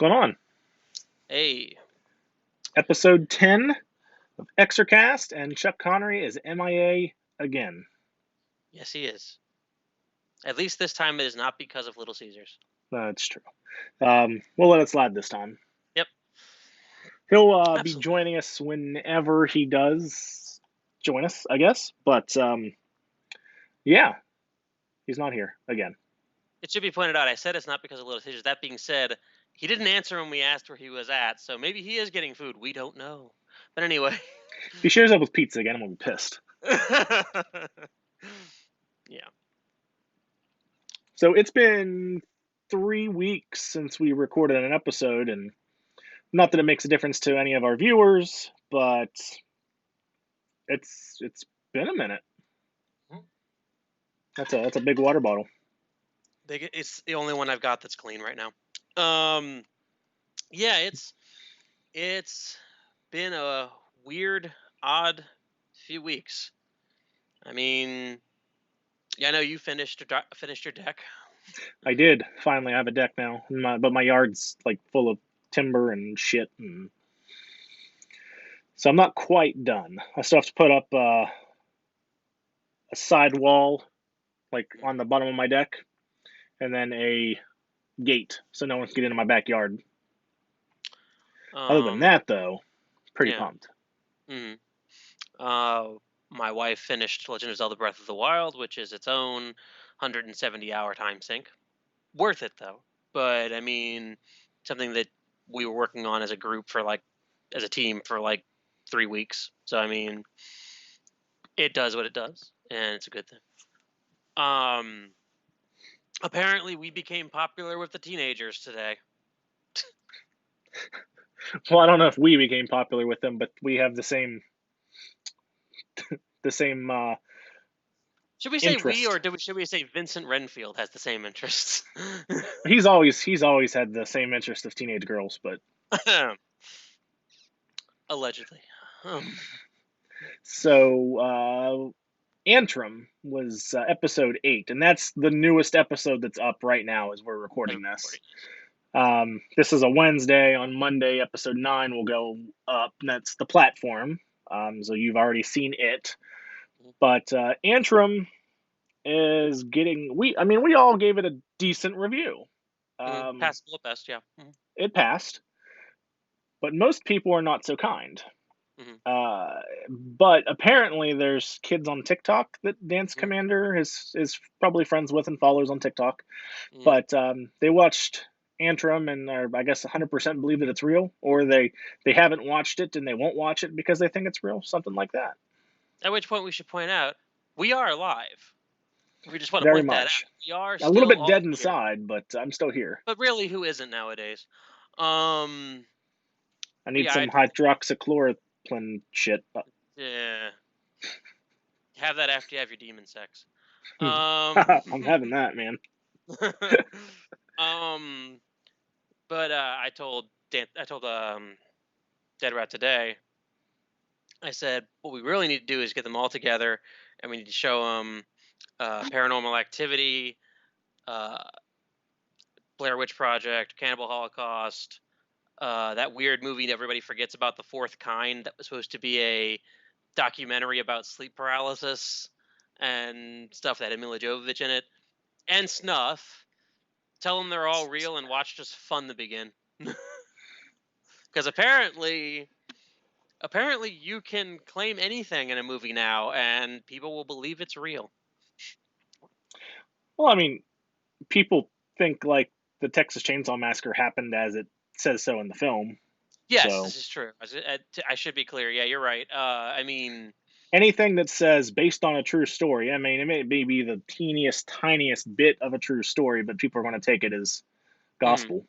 going on? Hey, Episode 10 of Exorcast, and Chuck Connery is MIA again. yes, he is. At least this time it is not because of Little Caesars. That's true. We'll let it slide this time. Yep, He'll be absolutely. joining us whenever he does join us, I guess. But yeah, he's not here again. It should be pointed out, I said it's not because of Little Caesars. That being said, he didn't answer when we asked where he was at, so maybe he is getting food. We don't know. But anyway. If he shares up with pizza again, I'm going to be pissed. Yeah. So it's been 3 weeks since we recorded an episode, and not that it makes a difference to any of our viewers, but it's been a minute. That's a big water bottle. It's the only one I've got that's clean right now. Yeah, it's been a weird, odd few weeks. I mean, yeah, I know you finished your deck. I did finally have a deck now, but my yard's like full of timber and shit, and so I'm not quite done. I still have to put up a side wall, like on the bottom of my deck, and then a gate so no one can get into my backyard. Other than that, though, pretty Yeah. pumped. Mm. My wife finished Legend of Zelda: Breath of the Wild, which is its own 170-hour time sink. Worth it though, but I mean, something that we were working on as a group as a team for 3 weeks. So I mean, it does what it does, and it's a good thing. Apparently, we became popular with the teenagers today. Well, I don't know if we became popular with them, but we have the same Should we say we, interest. or should we say Vincent Renfield has the same interests? He's always had the same interest of teenage girls, but Allegedly. So Antrim was episode 8, and that's the newest episode that's up right now as we're recording this. This is a Wednesday. On Monday, episode 9 will go up, and that's the platform. So you've already seen it. But Antrim is getting we all gave it a decent review. Passable at best, yeah. It passed, but most people are not so kind. But apparently there's kids on TikTok that Dance Commander is probably friends with and follows on TikTok. But they watched Antrim and are, I guess, 100% believe that it's real, or they haven't watched it and they won't watch it because they think it's real, something like that. At which point we should point out, we are alive. We just want to Very point that out. much. We are A little still bit all dead here. inside, but I'm still here. But really, who isn't nowadays? I need some hydroxychloroquine shit. Yeah. Have that after you have your demon sex. I'm having that, man. But I told Dead Rat today. I said what we really need to do is get them all together, and we need to show them Paranormal Activity, Blair Witch Project, Cannibal Holocaust, that weird movie that everybody forgets about, The Fourth Kind, that was supposed to be a documentary about sleep paralysis and stuff that had Mila Jovovich in it, and Snuff. Tell them they're all real and watch Just Fun to begin. Because apparently you can claim anything in a movie now and people will believe it's real. Well, I mean, people think like the Texas Chainsaw Massacre happened as it says so in the film. Yes, so this is true. I should be clear. Yeah, you're right. I mean, anything that says based on a true story, I mean, it may be the teeniest, tiniest bit of a true story, but people are going to take it as gospel.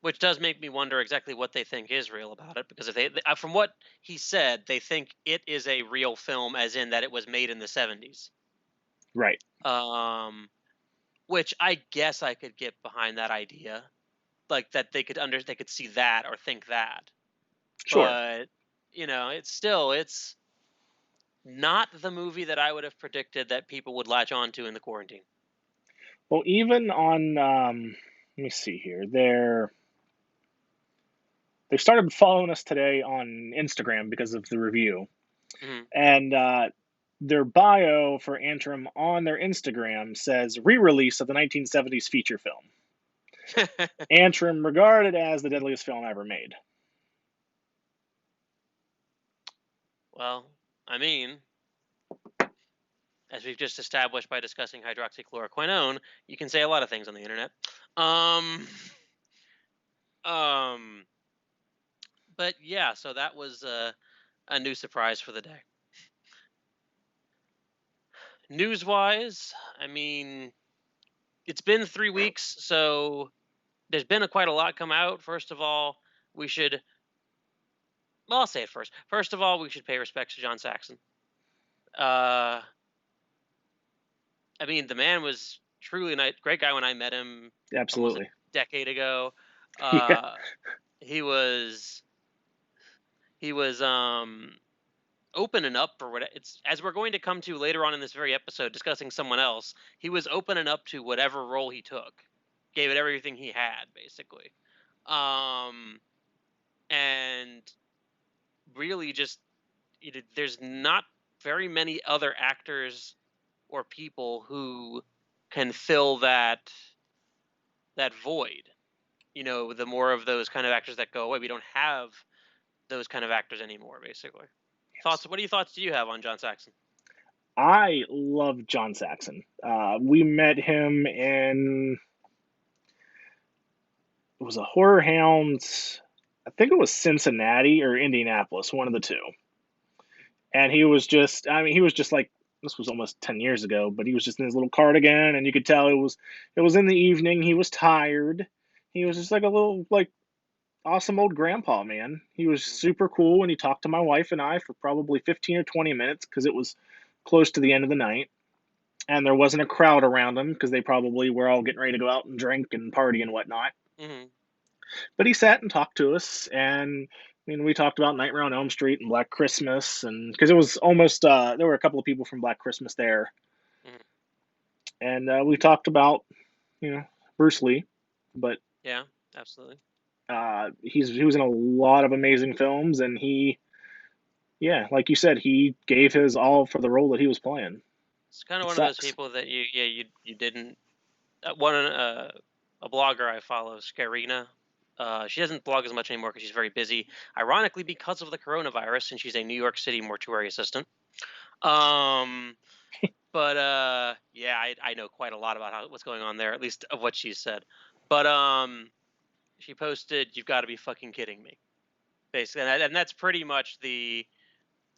Which does make me wonder exactly what they think is real about it, because if they from what he said, they think it is a real film, as in that it was made in the 70s. Right. Which I guess I could get behind that idea, like that they could see that or think that. Sure. But it's not the movie that I would have predicted that people would latch on to in the quarantine. Well, even on let me see here. they started following us today on Instagram because of the review, Hmm. and their bio for Antrim on their Instagram says re-release of the 1970s feature film. Antrim regarded as the deadliest film ever made. Well, I mean, as we've just established by discussing hydroxychloroquine, you can say a lot of things on the internet. Um, um, but yeah, so that was a new surprise for the day. News-wise, I mean, it's been 3 weeks, so there's been quite a lot come out. First of all, we should. Well, I'll say it first. First of all, we should pay respects to John Saxon. Uh, I mean, the man was truly a great guy when I met him almost a Absolutely. decade ago. Yeah, Uh, he was he was opening up for what it's as we're going to come to later on in this very episode discussing someone else. He was opening up to whatever role he took, gave it everything he had, basically. Um, and really just there's not very many other actors or people who can fill that void. The more of those kind of actors that go away, we don't have those kind of actors anymore, basically. yes. Thoughts do you have on John Saxon? I love John Saxon. We met him in, it was a Horror Hounds, I think it was Cincinnati or Indianapolis, one of the two. And he was just, I mean, he was just like, this was almost 10 years ago, but he was just in his little cardigan, and you could tell it was in the evening. He was tired. He was just like a little, like, awesome old grandpa, man. He was Mhm. super cool, and he talked to my wife and I for probably 15 or 20 minutes because it was close to the end of the night. And there wasn't a crowd around him because they probably were all getting ready to go out and drink and party and whatnot. Mhm. But he sat and talked to us, and we talked about Nightmare on Elm Street and Black Christmas, and because it was almost there were a couple of people from Black Christmas there, Mhm. and we talked about Bruce Lee, but Yeah, absolutely. he was in a lot of amazing films, and yeah, like you said, he gave his all for the role that he was playing. It's kind of It one of those sucks. people that you didn't one a blogger I follow, Scarina. She doesn't blog as much anymore because she's very busy. Ironically, because of the coronavirus, and she's a New York City mortuary assistant. Um, but yeah, I know quite a lot about what's going on there, at least of what she said. But she posted, "You've got to be fucking kidding me," basically, and that's pretty much the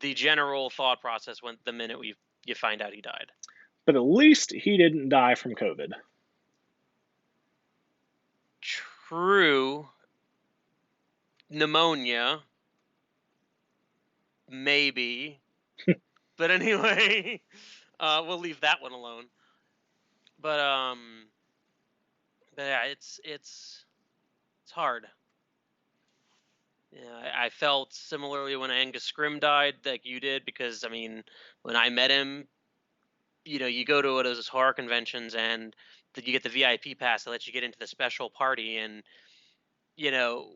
general thought process when the minute you find out he died. But at least he didn't die from COVID. True, pneumonia, maybe, but anyway, we'll leave that one alone. But but yeah, it's hard. Yeah, I felt similarly when Angus Scrim died, like you did, because I mean, when I met him, you go to one of those horror conventions and you get the VIP pass that lets you get into the special party, and you know,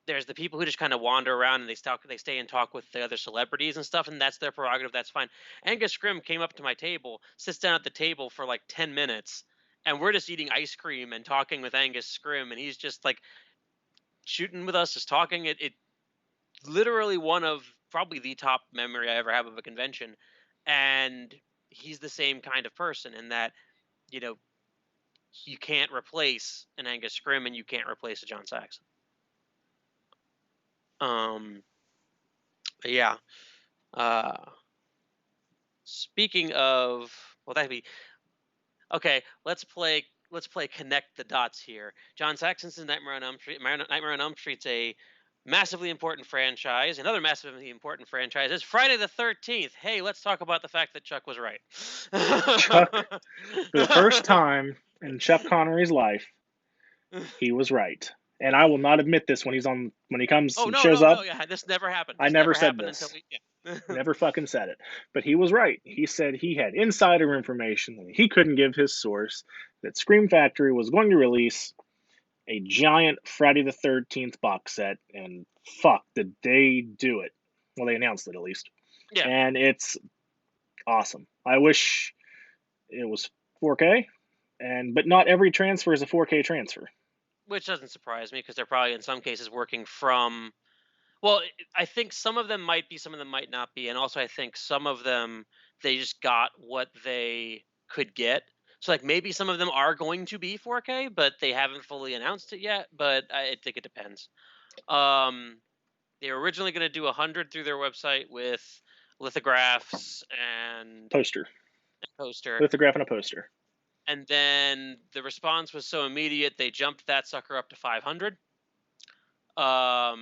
there's the people who just kind of wander around and they stay and talk with the other celebrities and stuff, and that's their prerogative. That's fine. Angus Scrim came up to my table, sits down at the table for like 10 minutes, and we're just eating ice cream and talking with Angus Scrim, and he's just like shooting with us, just talking. It literally one of probably the top memory I ever have of a convention, and he's the same kind of person in that you know you can't replace an Angus Scrim and you can't replace a John Saxon. Um, but yeah. Uh, Speaking of, well, that'd be okay. Let's play connect the dots here. John Saxon's Nightmare on Elm Street. Nightmare on Elm Street's a massively important franchise. Another massively important franchise is Friday the 13th. Hey, let's talk about the fact that Chuck was right. Chuck, for the first time in Chuck Connery's life, he was right. And I will not admit this when he comes Oh and no, shows no, up. no! Yeah, this never happened. I This never never said happened until this. we. Yeah. Never fucking said it. But he was right. He said he had insider information that he couldn't give his source that Scream Factory was going to release a giant Friday the 13th box set, and fuck, did they do it. Well, they announced it at least. Yeah. And it's awesome. I wish it was 4K, but not every transfer is a 4K transfer. Which doesn't surprise me because they're probably in some cases working from. Well, I think some of them might be, some of them might not be, and also I think some of them they just got what they could get. So like maybe some of them are going to be 4K, but they haven't fully announced it yet. But I think it depends. They were originally going to do 100 through their website with lithographs and Poster. poster. Lithograph and a poster. And then the response was so immediate, they jumped that sucker up to 500. I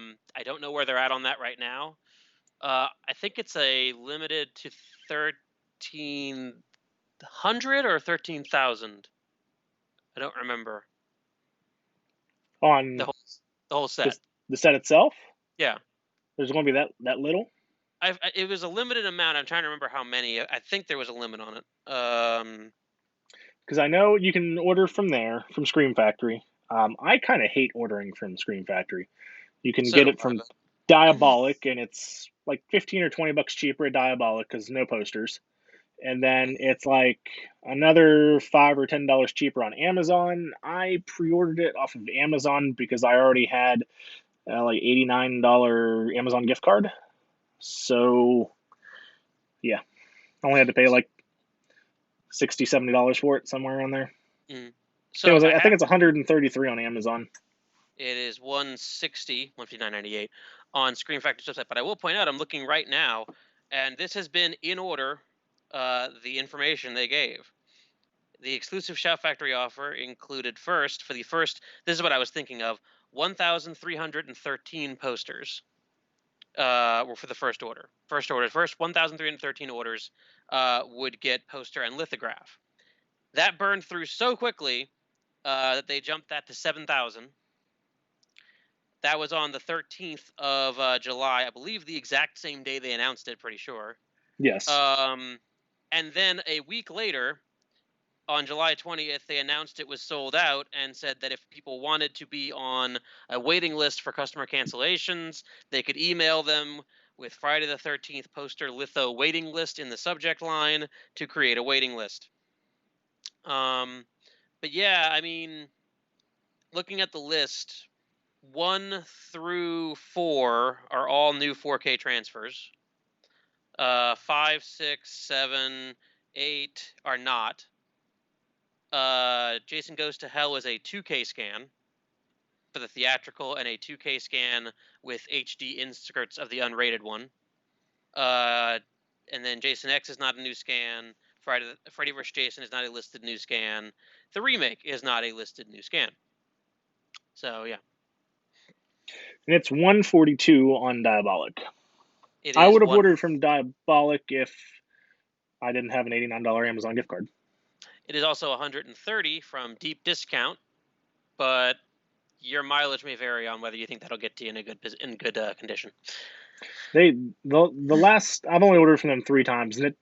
don't know where they're at on that right now. I think it's a limited to 1,300 or 13,000. I don't remember. On The whole set. the set itself? Yeah. There's going to be that little? It was a limited amount. I'm trying to remember how many. I think there was a limit on it. Because I know you can order from there, from Scream Factory. I kind of hate ordering from Scream Factory. You can get it from Diabolic, and it's like 15 or 20 bucks cheaper at Diabolic because no posters. And then it's like another $5 or $10 cheaper on Amazon. I pre-ordered it off of Amazon because I already had like $89 Amazon gift card. So yeah, I only had to pay like $60, $70 for it, somewhere around there. So I think it's 133 on Amazon. It is 160, 159.98 on Scream Factory's website. But I will point out, I'm looking right now, and this has been in order. The information they gave. The exclusive Shout Factory offer included first. This is what I was thinking of. 1,313 posters. Were for the first order. First 1,313 orders would get poster and lithograph. That burned through so quickly that they jumped that to 7,000. That was on the 13th of July, I believe the exact same day they announced it, pretty sure. Yes. And then a week later, on July 20th, they announced it was sold out and said that if people wanted to be on a waiting list for customer cancellations, they could email them with Friday the 13th poster litho waiting list in the subject line to create a waiting list. But yeah, I mean, looking at the list, 1 through 4 are all new 4K transfers. 5, 6, 7, 8 are not. Jason Goes to Hell is a 2K scan for the theatrical and a 2K scan with HD inserts of the unrated one. And then Jason X is not a new scan. Freddy vs. Jason is not a listed new scan. The remake is not a listed new scan. So, yeah. And it's 142 on Diabolic. I would have ordered from Diabolic if I didn't have an $89 Amazon gift card. It is also 130 from Deep Discount, but your mileage may vary on whether you think that'll get to you in good condition. The last I've only ordered from them 3 times, and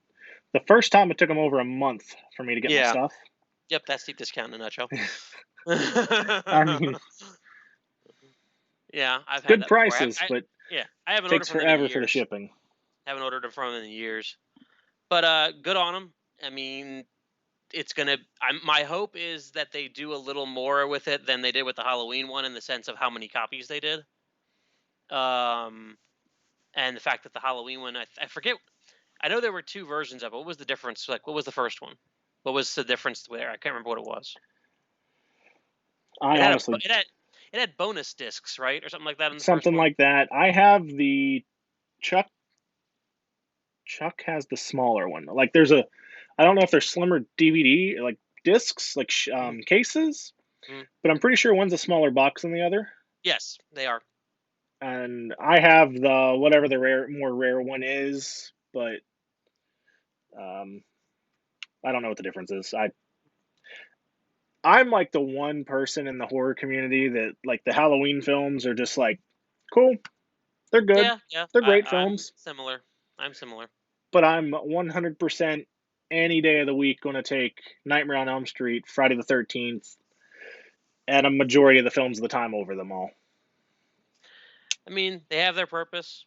the first time it took them over a month for me to get my stuff. Yep, that's Deep Discount in a nutshell. I mean, yeah, I've had good prices, but I haven't takes ordered forever for the shipping. Haven't ordered them from them in years, but good on them. I mean, it's gonna. My hope is that they do a little more with it than they did with the Halloween one, in the sense of how many copies they did. And the fact that the Halloween one, I forget. I know there were 2 versions of it. What was the difference? Like, what was the first one? What was the difference there? I can't remember what it was. It had bonus discs, right, or something like that. Something like that. I have the Chuck. Chuck has the smaller one. Like, I don't know if they're slimmer DVD like discs, like cases, but I'm pretty sure one's a smaller box than the other. Yes, they are. And I have the whatever the more rare one is, but I don't know what the difference is. I'm like the one person in the horror community that, like, the Halloween films are just like, cool, they're good, they're great films. I'm similar. But I'm 100% any day of the week going to take Nightmare on Elm Street, Friday the 13th, and a majority of the films of the time over them all. I mean, they have their purpose.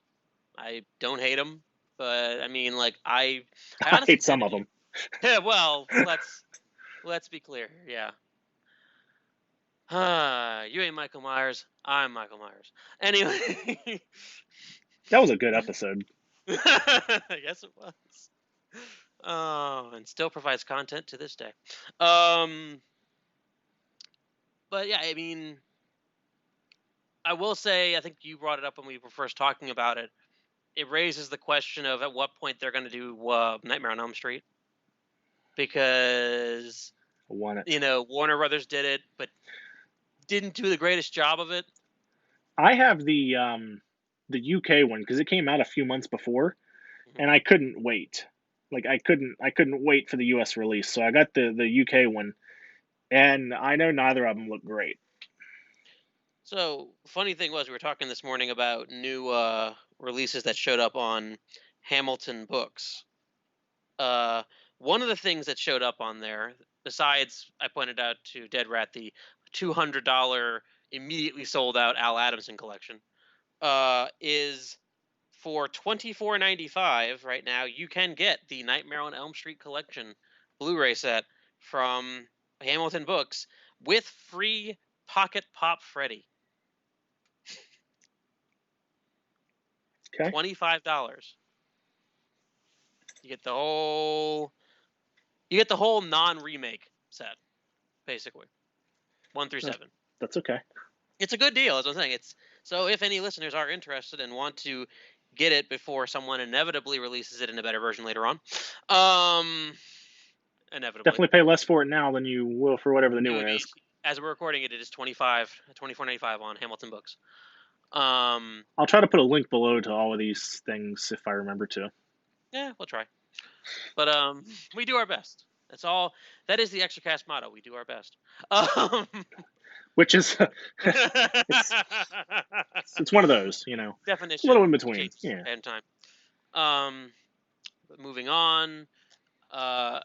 I don't hate them, but I mean, like I I honestly hate some tend of to. them. Well, let's be clear. Yeah. You ain't Michael Myers. I'm Michael Myers. Anyway. That was a good episode. Yes, it was. Oh, and still provides content to this day. Um, but yeah, I mean, I will say, I think you brought it up when we were first talking about it. It raises the question of at what point they're going to do Nightmare on Elm Street, because I want it. Warner Brothers did it, but didn't do the greatest job of it. I have the UK one because it came out a few months before, Mhm. and I couldn't wait. Like I couldn't wait for the US release, so I got the UK one, and I know neither of them look great. So, funny thing was, we were talking this morning about new releases that showed up on Hamilton Books. Uh, One of the things that showed up on there, besides I pointed out to Dead Rat the $200 immediately sold out Al Adamson collection, is for $24.95 right now. You can get the Nightmare on Elm Street collection Blu-ray set from Hamilton Books with free Pocket Pop Freddy. Okay, $25. You get the whole non-remake set, basically. 1 through that's, 7. that's okay. It's a good deal, as I'm saying. It's so if any listeners are interested and want to get it before someone inevitably releases it in a better version later on. Inevitably. Definitely pay less for it now than you will for whatever the It new would one be, is. as we're recording it, it is $24.95 on Hamilton Books. Um I'll try to put a link below to all of these things if I remember to. yeah, we'll try. But we do our best. That's all. That is the Exorcast motto. We do our best. Which is it's it's one of those, a little in Definition between. changes Yeah. in time. But moving on. Uh,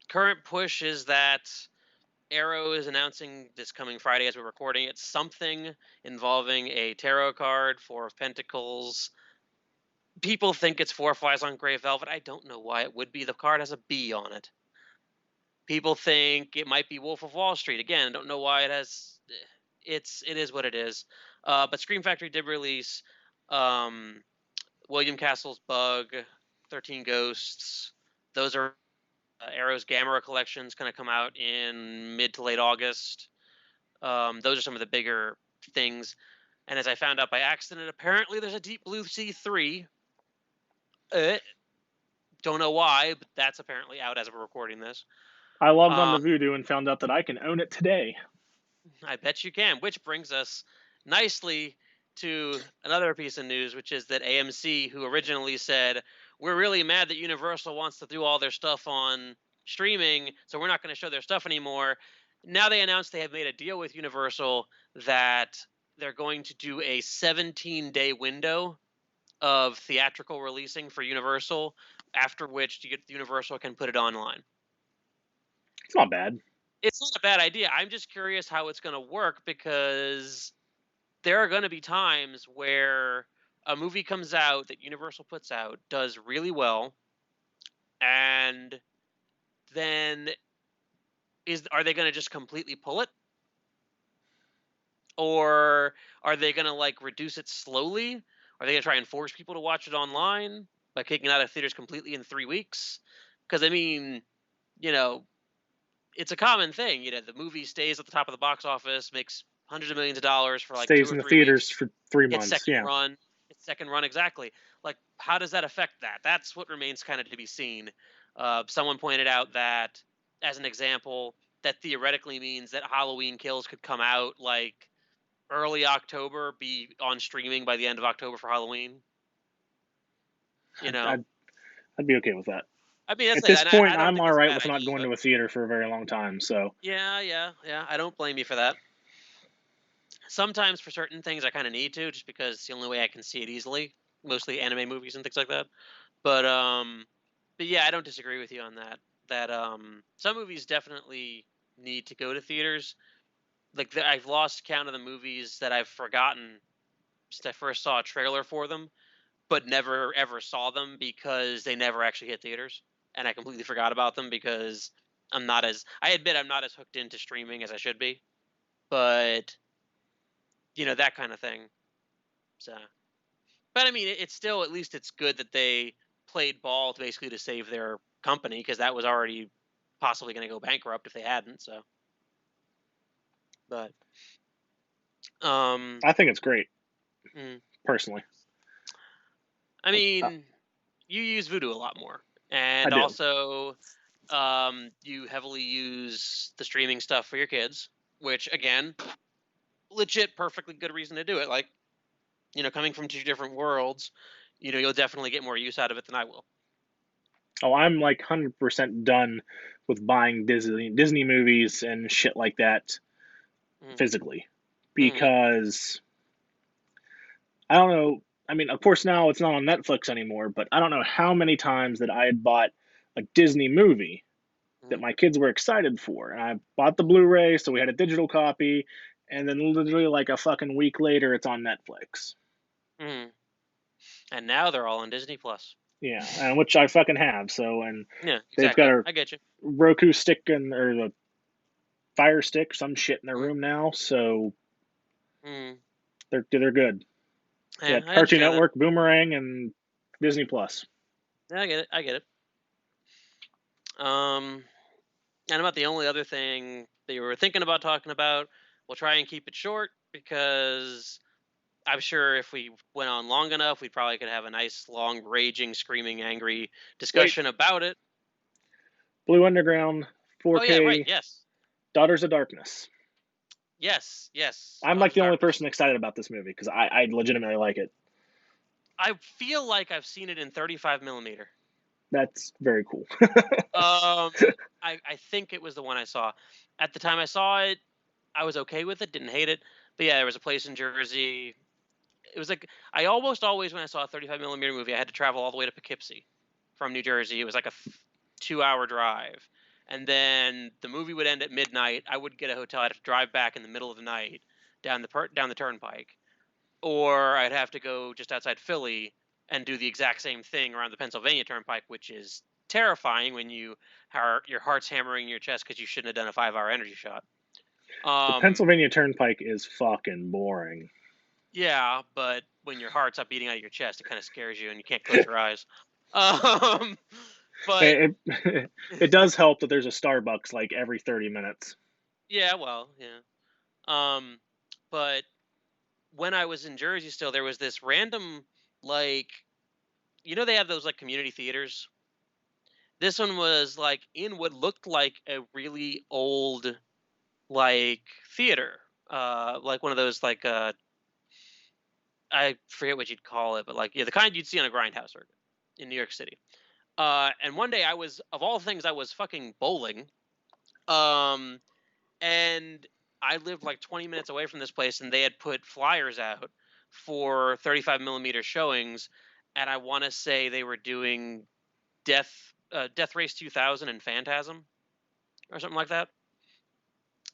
Current push is that Arrow is announcing this coming Friday as we're recording it something involving a tarot card, Four of Pentacles. People think it's Four Flies on Grey Velvet. I don't know why it would be. The card has a B on it. People think it might be Wolf of Wall Street. Again, I don't know why it has. It is what it is. But Scream Factory did release um, William Castle's Bug, 13 Ghosts. Those are Arrow's Gamera collections, going to come out in mid to late August. Those are some of the bigger things. And as I found out by accident, apparently there's a Deep Blue Sea 3. Don't know why, but that's apparently out as we're recording this. I logged on Uh, to Voodoo and found out that I can own it today. I bet you can, which brings us nicely to another piece of news, which is that AMC, who originally said, we're really mad that Universal wants to do all their stuff on streaming, so we're not going to show their stuff anymore. Now they announced they have made a deal with Universal that they're going to do a 17-day window of theatrical releasing for Universal, after which Universal can put it online. It's not bad. It's not a bad idea. I'm just curious how it's going to work, because there are going to be times where a movie comes out that Universal puts out, does really well, and then are they going to just completely pull it? Or are they going to like reduce it slowly? Are they going to try and force people to watch it online by kicking it out of theaters completely in 3 weeks? Because I mean, you know, it's a common thing. The movie stays at the top of the box office, makes hundreds of millions of dollars for like Stays 2 in or the 3 theaters weeks. for 3 months. Its second Yeah. run, exactly. Like, how does that affect that? That's what remains kind of to be seen. Someone pointed out that, as an example, that theoretically means that Halloween Kills could come out like early October, be on streaming by the end of October for Halloween. I'd be okay with that. I mean, that's At it. this And I point, don't I'm think all it's a right bad with not idea. going to a theater for a very long time. So Yeah. I don't blame you for that. Sometimes for certain things I kind of need to, just because it's the only way I can see it easily. Mostly anime movies and things like that. But yeah, I don't disagree with you on that. That some movies definitely need to go to theaters. like I've lost count of the movies that I've forgotten since I first saw a trailer for them, but never ever saw them because they never actually hit theaters, and I completely forgot about them because I admit I'm not as hooked into streaming as I should be, but that kind of thing. So, but I mean, it's still, at least it's good that they played ball to basically to save their company, because that was already possibly going to go bankrupt if they hadn't. So, but I think it's great, mm, personally. I Uh, mean, you use Voodoo a lot more, I and do. also you heavily use the streaming stuff for your kids, which again, legit, perfectly good reason to do it. Like, coming from two different worlds, you'll definitely get more use out of it than I will. Oh, I'm like 100% done with buying Disney movies and shit like that Mm, physically, mm, because I don't know. I mean, of course now it's not on Netflix anymore, but I don't know how many times that I had bought a Disney movie that mm, my kids were excited for. And I bought the Blu-ray, so we had a digital copy, and then literally like a fucking week later, it's on Netflix. mm. And now they're all on Disney Plus. Yeah, and which I fucking have. So, and Yeah, they've got exactly. a I get you. Roku stick and or the Fire Stick, some shit in their Mm, room now. So mm. they're good. Yeah, Yeah, I Cartoon understand that. Network, Boomerang, and Disney Plus. Yeah, I get it. I get it. Um, and about the only other thing that you were thinking about talking about, we'll try and keep it short because I'm sure if we went on long enough, we probably could have a nice, long, raging, screaming, angry Wait, discussion about it. Blue Underground, Oh yeah, right. 4K, Yes, Daughters of Darkness. yes, yes. I'm like Daughters of the only Darkness. person excited about this movie because I legitimately like it. I feel like I've seen it in 35 millimeter. That's very cool. Um, I think it was the one I saw. At the time I saw it, I was okay with it, didn't hate it. But yeah, there was a place in Jersey. It was like, I almost always, when I saw a 35 millimeter movie, I had to travel all the way to Poughkeepsie from New Jersey. It was like a 2-hour drive, and then the movie would end at midnight. I would get a hotel. I'd have to drive back in the middle of the night down the turnpike, or I'd have to go just outside Philly and do the exact same thing around the Pennsylvania Turnpike, which is terrifying when your heart's hammering in your chest because you shouldn't have done a 5-hour energy shot. The Um, Pennsylvania Turnpike is fucking boring. yeah, but when your heart's not beating out of your chest, it kind of scares you and you can't close your eyes. Um, but It does help that there's a Starbucks like every 30 minutes. yeah, well, yeah. Um, but when I was in Jersey still, there was this random, like, they have those like community theaters. This one was like in what looked like a really old, like, theater. Like one of those, like, I forget what you'd call it, but like, yeah, the kind you'd see on a grindhouse circuit in New York City. And one day I was, of all things, I was fucking bowling. Um, and I lived like 20 minutes away from this place, and they had put flyers out for 35 millimeter showings, and I want to say they were doing Death Race 2000 and Phantasm or something like that.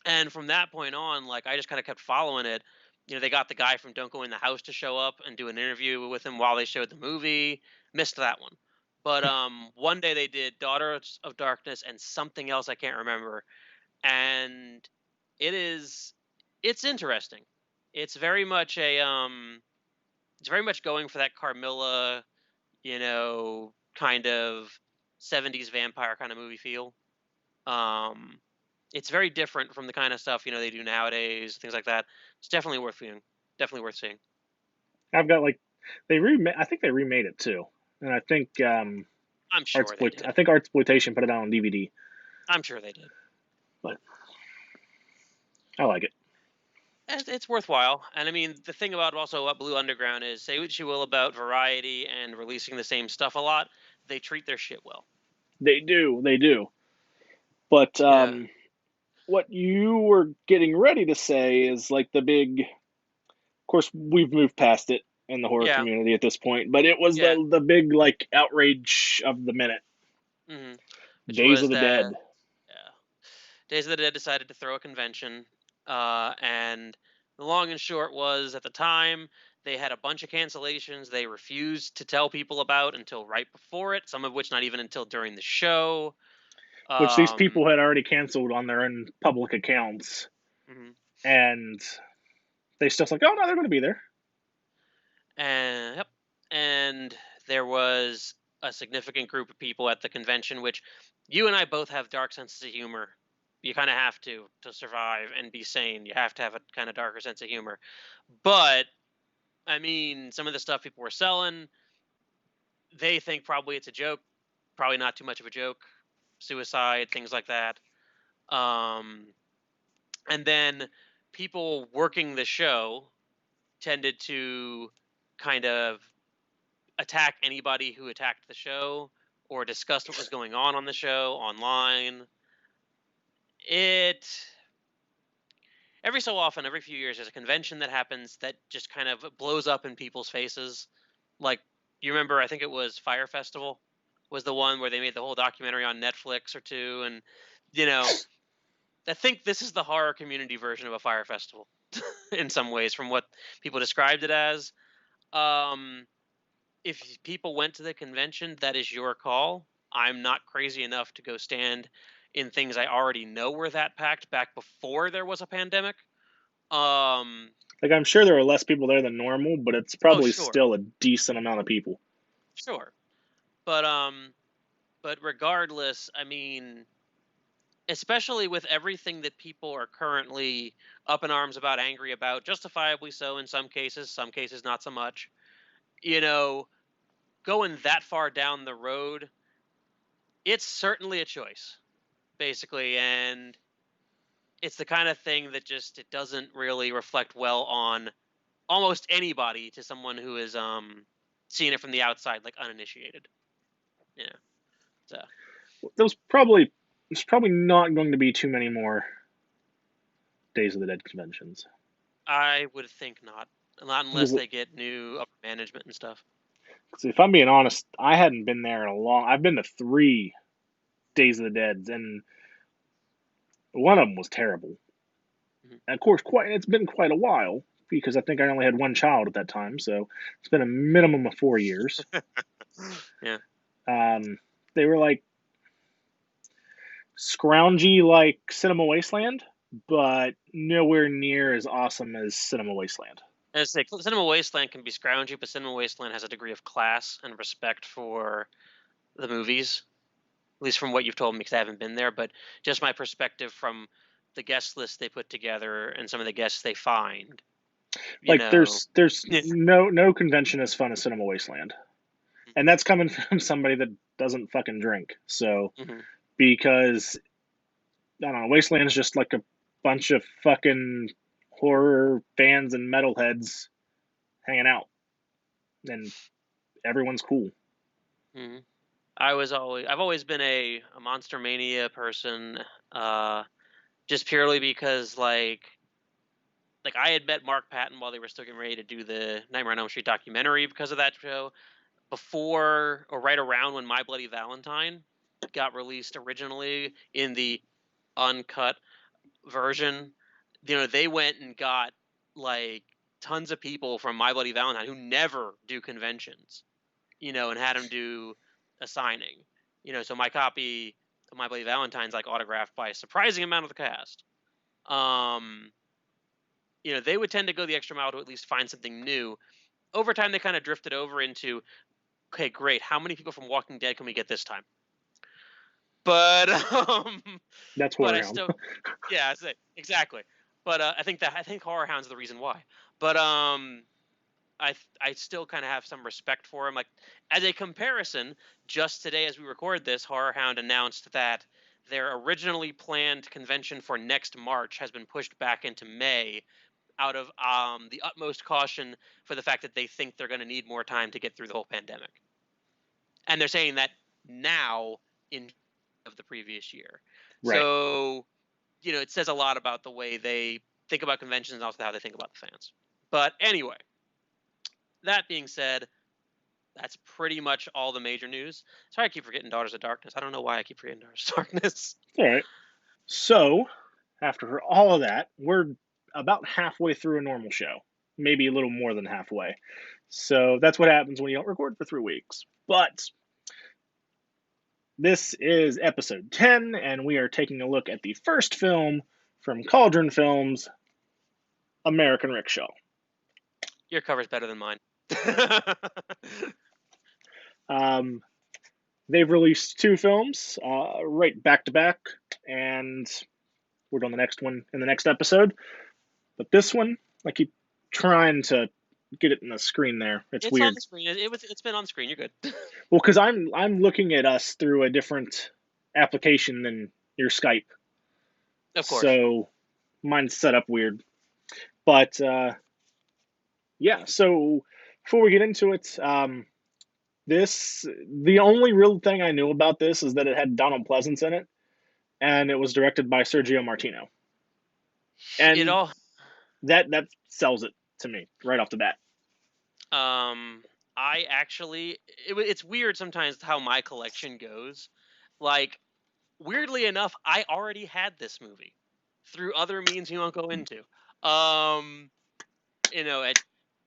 And from that point on, like, I just kind of kept following it. They got the guy from Don't Go in the House to show up and do an interview with him while they showed the movie. Missed that one. But one day they did Daughters of Darkness and something else I can't remember. And it is it's interesting. It's very much it's very much going for that Carmilla, kind of 70s vampire kind of movie feel. Um it's very different from the kind of stuff, they do nowadays, things like that. It's definitely worth seeing. Definitely worth seeing. I've got like I think they remade it too, and I think I'm sure they did. I think Artsploitation put it out on DVD, I'm sure they did. but I like it. It's worthwhile. And I mean, the thing about also what Blue Underground is, say what you will about Variety and releasing the same stuff a lot, they treat their shit well. They do. But Yeah. what you were getting ready to say is like the big. Of course, we've moved past it in the horror Yeah. community at this point, but it was Yeah. the big like outrage of the minute. hmm Which Days was of the that, Dead. yeah, Days of the Dead decided to throw a convention. And the long and short was, at the time, they had a bunch of cancellations they refused to tell people about until right before it, some of which not even until during the show. Which these Um, people had already canceled on their own public accounts, mhm. and they still like, oh no, they're going to be there. And yep, and there was a significant group of people at the convention, which you and I both have dark senses of humor. You kind of have to survive and be sane. You have to have a kind of darker sense of humor. But I mean, some of the stuff people were selling, they think probably it's a joke, probably not too much of a joke. Suicide, things like that. Um, and then people working the show tended to kind of attack anybody who attacked the show or discussed what was going on the show online. It Every so often, every few years, there's a convention that happens that just kind of blows up in people's faces. Like, you remember, I think it was Fire Festival was the one where they made the whole documentary on Netflix or two, and you know, I think this is the horror community version of a Fire Festival in some ways, from what people described it as. Um, if people went to the convention, that is your call. I'm not crazy enough to go stand in things I already know were that packed back before there was a pandemic. Um, Like, I'm sure there are less people there than normal, but it's oh probably sure, still a decent amount of people. sure, but regardless, I mean, especially with everything that people are currently up in arms about, angry about, justifiably so in some cases not so much. You know, going that far down the road, it's certainly a choice, basically, and it's the kind of thing that just it doesn't really reflect well on almost anybody to someone who is seeing it from the outside, like uninitiated. Yeah. So There's probably not going to be too many more Days of the Dead conventions. I would think not unless Because they get new upper management and stuff. if I'm being honest, I hadn't been there in a long. I've been to 3 Days of the Dead, and one of them was terrible. Mhm. And of course, it's been quite a while because I think I only had one child at that time, so it's been a minimum of 4 years. Yeah. Um, they were like scroungy like Cinema Wasteland, but nowhere near as awesome as Cinema Wasteland. As I say, Cinema Wasteland can be scroungy, but Cinema Wasteland has a degree of class and respect for the movies, at least from what you've told me, because I haven't been there. But just my perspective from the guest list they put together and some of the guests they find, you Like know. there's Yeah. no convention as fun as Cinema Wasteland, and that's coming from somebody that doesn't fucking drink. So Mhm. because I don't know, Wasteland is just like a bunch of fucking horror fans and metalheads hanging out, and everyone's cool. Mhm. I've always been a Monster Mania person, uh, just purely because like I had met Mark Patton while they were still getting ready to do the Nightmare on Elm Street documentary because of that show. Before or right around when My Bloody Valentine got released originally in the uncut version, they went and got like tons of people from My Bloody Valentine who never do conventions, and had them do a signing. So my copy of My Bloody Valentine's like autographed by a surprising amount of the cast. Um, they would tend to go the extra mile to at least find something new. Over time, they kind of drifted over into, okay, great. How many people from Walking Dead can we get this time? But That's but I Horrorhound. still, yeah, exactly. But I think Horror Hound's the reason why. But I still kind of have some respect for him. Like, as a comparison, just today as we record this, Horror Hound announced that their originally planned convention for next March has been pushed back into May out of the utmost caution for the fact that they think they're going to need more time to get through the whole pandemic. And they're saying that now in of the previous year. Right. So, it says a lot about the way they think about conventions and also how they think about the fans. But anyway, that being said, that's pretty much all the major news. Sorry, I keep forgetting Daughters of Darkness. I don't know why I keep forgetting Daughters of Darkness. All right. So, after all of that, we're about halfway through a normal show, maybe a little more than halfway. So that's what happens when you don't record for 3 weeks. But this is episode 10, and we are taking a look at the first film from Cauldron Films, American Rickshaw. Your cover's better than mine. They've released 2 films right back to back, and we're doing the next one in the next episode. But this one, I keep trying to get it in the screen there. It's weird. On the screen. It's been on screen. You're good. Well, because I'm looking at us through a different application than your Skype. Of course. So mine's set up weird. But yeah, so before we get into it, the only real thing I knew about this is that it had Donald Pleasance in it, and it was directed by Sergio Martino. And that sells it to me right off the bat. I actually, it's weird sometimes how my collection goes. Like, weirdly enough, I already had this movie through other means we won't go into.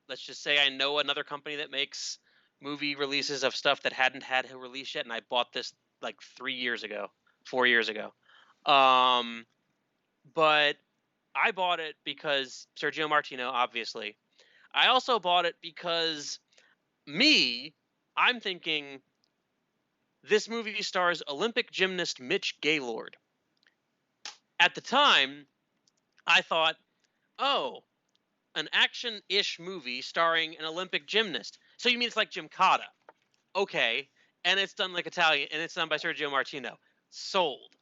Let's just say I know another company that makes movie releases of stuff that hadn't had a release yet, and I bought this like 4 years ago. But I bought it because Sergio Martino, obviously. I also bought it because I'm thinking this movie stars Olympic gymnast Mitch Gaylord. At the time, I thought, oh, an action-ish movie starring an Olympic gymnast. So you mean it's like Gymkata? Okay, and it's done like Italian, and it's done by Sergio Martino. Sold.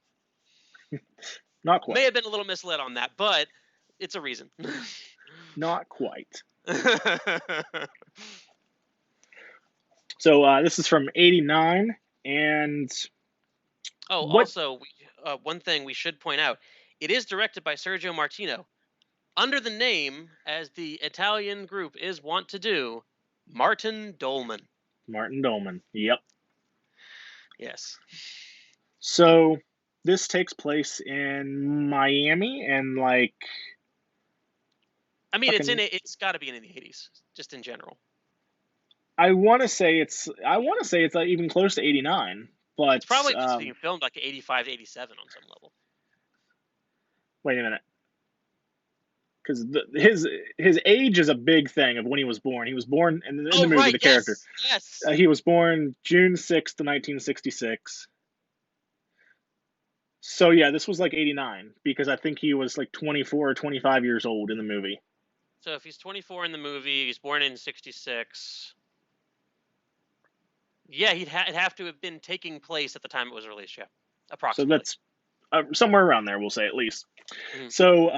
Not quite. May have been a little misled on that, but it's a reason. Not quite. So this is from '89, and also, one thing we should point out: it is directed by Sergio Martino, under the name, as the Italian group is wont to do, Martin Dolman. Martin Dolman. Yep. Yes. So this takes place in Miami, and like, I mean, it's got to be in the 80s, just in general. I want to say it's like even close to '89, but it's probably just being filmed like 85, 87 on some level. Wait a minute, because his age is a big thing of when he was born. He was born in the movie, right, the character. Yes. He was born June 6th, 1966. So yeah, this was like '89 because I think he was like 24 or 25 years old in the movie. So if he's 24 in the movie, he's born in '66. Yeah, it'd have to have been taking place at the time it was released. Yeah, approximately. So that's somewhere around there, we'll say at least. Mm-hmm. So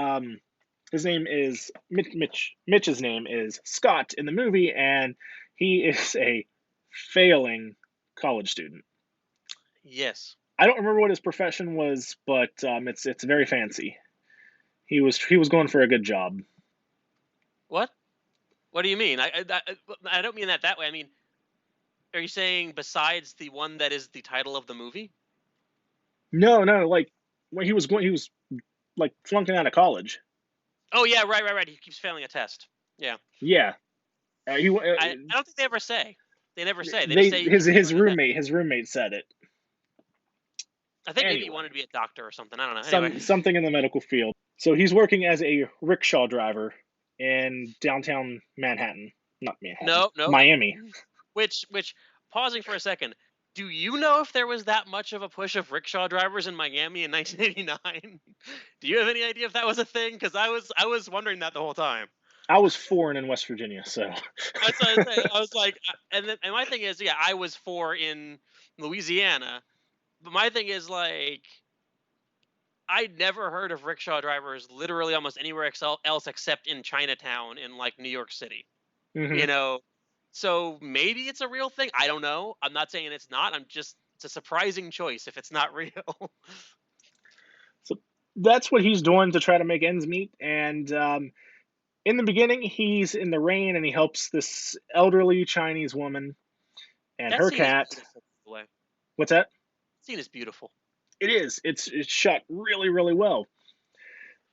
his name is Mitch. Mitch's name is Scott in the movie, and he is a failing college student. Yes. I don't remember what his profession was, but it's very fancy. He was going for a good job. What? What do you mean? I don't mean that way. I mean, are you saying besides the one that is the title of the movie? No. Like when he was like flunking out of college. Oh yeah, right. He keeps failing a test. Yeah. Yeah. I don't think they ever say. They never say. They say his roommate said it. I think maybe he wanted to be a doctor or something. I don't know. Something in the medical field. So he's working as a rickshaw driver in downtown Manhattan. Not Manhattan. No. Miami. Which, pausing for a second, do you know if there was that much of a push of rickshaw drivers in Miami in 1989? Do you have any idea if that was a thing? Because I was wondering that the whole time. I was foreign in West Virginia, so. That's what I said. I was like, and my thing is, yeah, I was 4 in Louisiana, but my thing is like, I'd never heard of rickshaw drivers literally almost anywhere else except in Chinatown in like New York City. Mm-hmm. You know. So maybe it's a real thing. I don't know. I'm not saying it's not. It's a surprising choice if it's not real. So that's what he's doing to try to make ends meet. And in the beginning, he's in the rain and he helps this elderly Chinese woman and her cat. What's that? That scene is beautiful. It is. It's shot really, really well.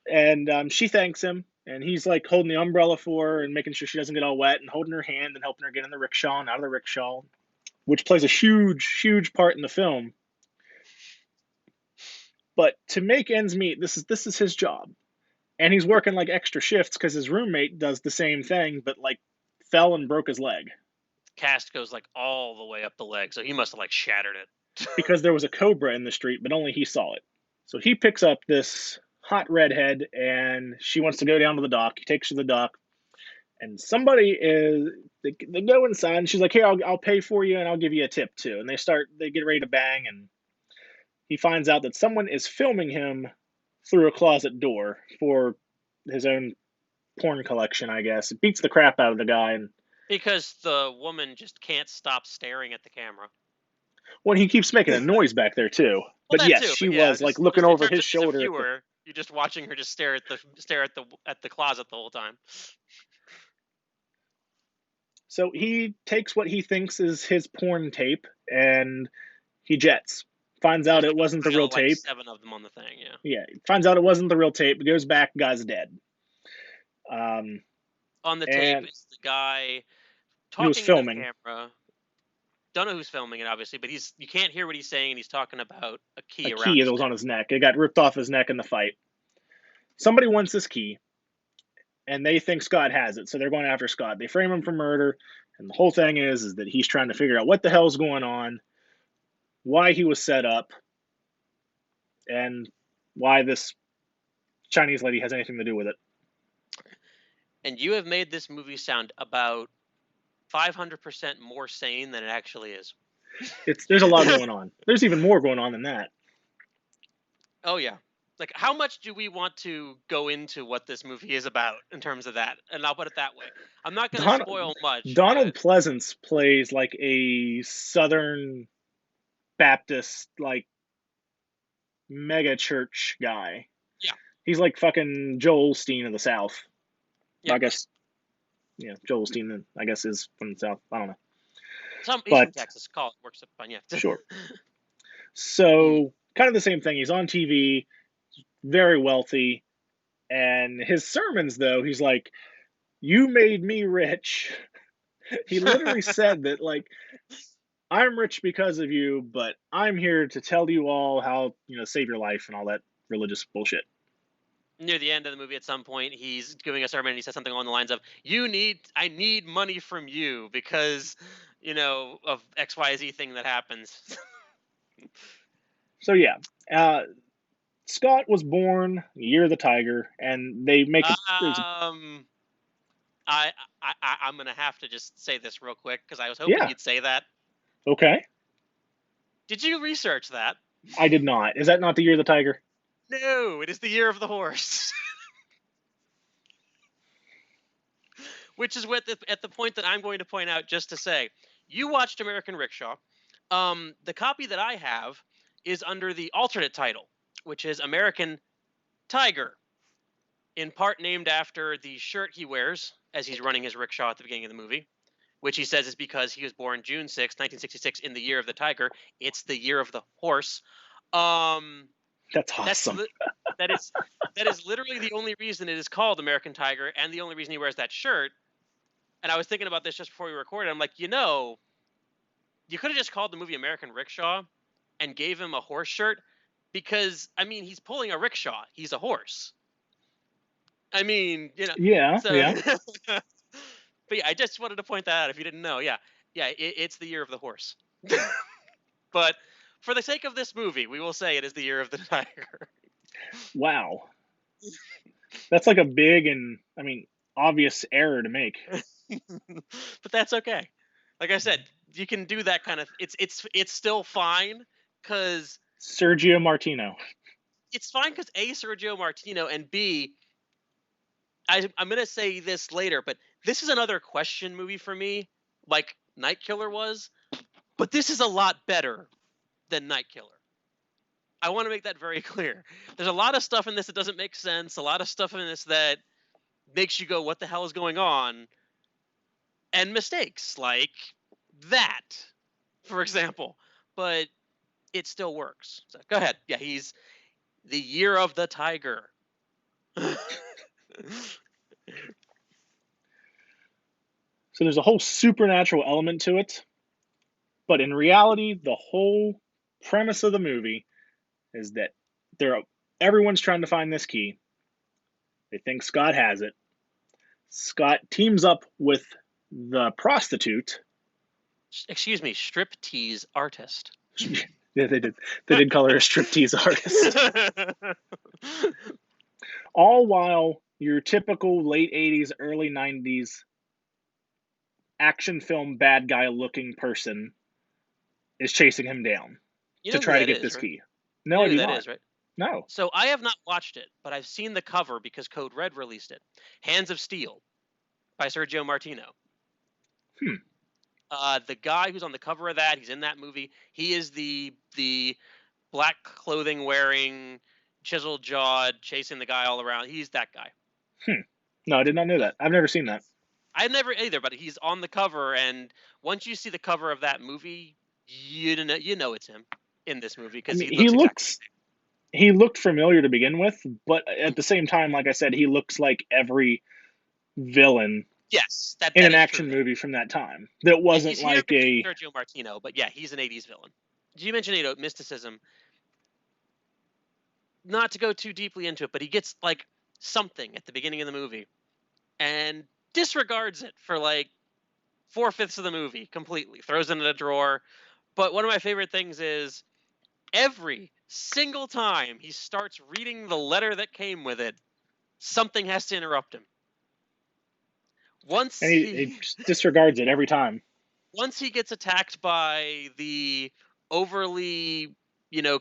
And she thanks him, and he's like holding the umbrella for her and making sure she doesn't get all wet and holding her hand and helping her get in the rickshaw and out of the rickshaw, which plays a huge part in the film. But to make ends meet, this is his job, and he's working like extra shifts because his roommate does the same thing, but like fell and broke his leg Cast goes like all the way up the leg, so he must have like shattered it. because there was a cobra in the street, but only he saw it. So he picks up this hot redhead, and she wants to go down to the dock. He takes her to the dock, and somebody is they go inside, and she's like, "Here, I'll pay for you, and I'll give you a tip too." And they get ready to bang, and he finds out that someone is filming him through a closet door for his own porn collection, I guess. It beats the crap out of the guy, and Because the woman just can't stop staring at the camera. when he keeps making a noise back there too. Well, But that yes, too. she But yeah, was like looking just in over terms his of as a shoulder at the. viewer, you're just watching her just stare at the closet the whole time. So he takes what he thinks is his porn tape, and he jets. Finds out There's it like wasn't a the real pile of like tape. 7 of them on the thing. Yeah. Yeah, finds out it wasn't the real tape. Goes back, guy's dead. Um, On the tape and is the guy he was talking into the filming camera. Don't know who's filming it, obviously, but you can't hear what he's saying, and he's talking about a a key around key that his was neck. on his neck. It got ripped off his neck in the fight. Somebody wants this key, and they think Scott has it, so they're going after Scott. They frame him for murder, and the whole thing is that he's trying to figure out what the hell's going on, why he was set up, and why this Chinese lady has anything to do with it. And you have made this movie sound about 500% more sane than it actually is. There's a lot going on. There's even more going on than that. Oh yeah. Like, how much do we want to go into what this movie is about in terms of that? And I'll put it that way. I'm not going to Donald, spoil much, Donald but Pleasance plays like a Southern Baptist, like mega church guy. yeah, He's like fucking Joel Osteen of the South. yeah. I guess, yeah, Joel Osteen, I guess, is from the South. I don't know. He's from But Texas. Call it works up fine. Yeah. sure. Mm. So, kind of the same thing. He's on TV, very wealthy. And his sermons, though, he's like, "You made me rich." He literally said that, like, "I'm rich because of you, but I'm here to tell you all how, save your life," and all that religious bullshit. Near the end of the movie, at some point, he's giving a sermon, and he says something along the lines of, I need money from you because, of XYZ thing that happens." So, yeah. Scott was born year of the tiger, and they make it. um, I'm gonna have to just say this real quick because I was hoping Yeah. you'd say that. Okay. Did you research that? I did not. Is that not the year of the tiger? No, it is the year of the horse. Which is at the point that I'm going to point out, just to say, you watched American Rickshaw. The copy that I have is under the alternate title, which is American Tiger, in part named after the shirt he wears as he's running his rickshaw at the beginning of the movie, which he says is because he was born June 6, 1966, in the year of the tiger. It's the year of the horse. That's awesome. That is literally the only reason it is called American Tiger, and the only reason he wears that shirt. And I was thinking about this just before we recorded. I'm like, you could have just called the movie American Rickshaw and gave him a horse shirt, because he's pulling a rickshaw. He's a horse. Yeah, So, yeah. but yeah, I just wanted to point that out if you didn't know. Yeah, it's the year of the horse. But for the sake of this movie, we will say it is the year of the tiger. Wow. That's like a big and, obvious error to make. But that's okay. Like I said, you can do that kind of. It's still fine because Sergio Martino. it's fine because A, Sergio Martino, and B, I'm gonna say this later, but this is another question movie for me, like Night Killer was. But this is a lot better than Night Killer. I want to make that very clear. There's a lot of stuff in this that doesn't make sense. A lot of stuff in this that makes you go, "What the hell is going on?" And mistakes like that, for example. But it still works. So go ahead. Yeah, he's the year of the tiger. So there's a whole supernatural element to it, but in reality, the whole premise of the movie is that they're everyone's trying to find this key. They think Scott has it. Scott teams up with the prostitute. Excuse me, striptease artist. Yeah, they did. They did call her a striptease artist. All while your typical late 80s, early 90s action film bad guy looking person is chasing him down You to know who try to that get is, this right? key. You No, know I who do that not. is, right? No. So I have not watched it, but I've seen the cover because Code Red released it. Hands of Steel by Sergio Martino. Hmm. The guy who's on the cover of that, he's in that movie. He is the black clothing wearing, chiseled jawed, chasing the guy all around. He's that guy. No, I did not know that. I've never seen that. I've never either, but he's on the cover, and once you see the cover of that movie, you know it's him in this movie I because mean, he looks exactly he looked familiar to begin with, but the same. at the same time, like I said, he looks like every villain Yes, in that an is true. action movie from that time. That He's wasn't here like because a Sergio Martino, but yeah, he's an '80s villain. You mentioned mysticism. Not to go too deeply into it, but he gets like something at the beginning of the movie and disregards it for like 4/5 of the movie completely. Throws it in a drawer. But one of my favorite things is every single time he starts reading the letter that came with it, something has to interrupt him. Once and he he just disregards it every time. once he gets attacked by the overly,